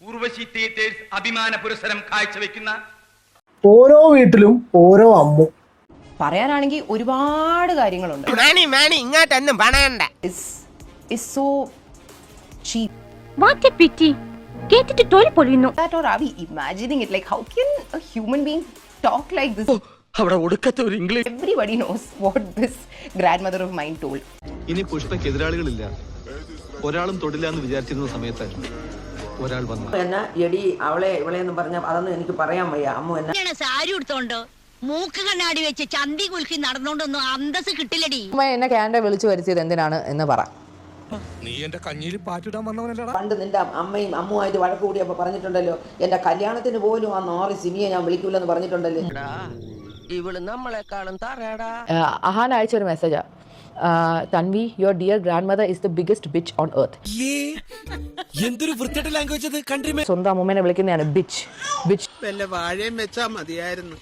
Urvashi theatres അഭിമാന പുരസ്സരം കാഴ്ചവെക്കുന്ന ഓരോ വീട്ടിലും ഓരോ അമ്മു. പറയാനാണെങ്കിൽ ഒരുപാട് കാര്യങ്ങളുണ്ട്. ഇങ്ങോട്ടൊന്നും പണയണ്ട. Is so cheap. What a pity. കേട്ടിട്ട് തോൽ പൊളിയുന്നു. That or are we imagining it? Like how can a human being talk like this? അവിടെ ഒടുക്കത്തെ ഒരു English. Everybody knows what this grandmother of mine told. ഇനി പുഷ്പയ്ക്ക് എതിരാളികളില്ല. ഒരാളും തൊടില്ല എന്ന് വിചാരിച്ചിരുന്ന സമയത്തായിരുന്നു ഒരാൾ വന്നു. എന്നെ എടി അവളെ ഇവളെ എന്ന് പറഞ്ഞ അതൊന്നും എനിക്ക് പറയാൻ വയ്യ. അമ്മു എന്നെ സാരി എടുത്തോണ്ട് മൂക്ക് കണ്ണാടി വെച്ച് ചന്തി കുലുക്കി നടന്നോണ്ടൊന്നും അന്തസ് കിട്ടില്ലടി. എന്നെ ക്യാൻഡ വിളിച്ചു വരുത്തിയത് എന്തിനാണ് എന്ന് പറ. നീ എന്റെ കഞ്ഞിയിൽ പാറ്റിടാൻ വന്നവനല്ലടാ. പണ്ട് നിന്റെ അമ്മയും അമ്മുമായിട്ട് വഴക്ക് കൂടിയപ്പോ പറഞ്ഞിട്ടുണ്ടല്ലോ, എന്റെ കല്യാണത്തിന് പോലും ആ നാറി സിമിയെ ഞാൻ വിളിക്കൂലെന്ന് പറഞ്ഞിട്ടുണ്ടല്ലോ. ഇവള് നമ്മളെക്കാളും തറയടാ. അഹാൻ അയച്ച ഒരു മെസ്സേജാ, Tanvi, your dear grand mother is the biggest bitch on earth. എന്തൊരു വൃത്തിയുടെ ലാംഗ്വേജ് അത്. കൺട്രി സ്വന്തം അമ്മൂമ്മേനെ വിളിക്കുന്നതാണ് ബിച്ച്. വല്ല വാഴയും വെച്ചാ മതിയായിരുന്നു.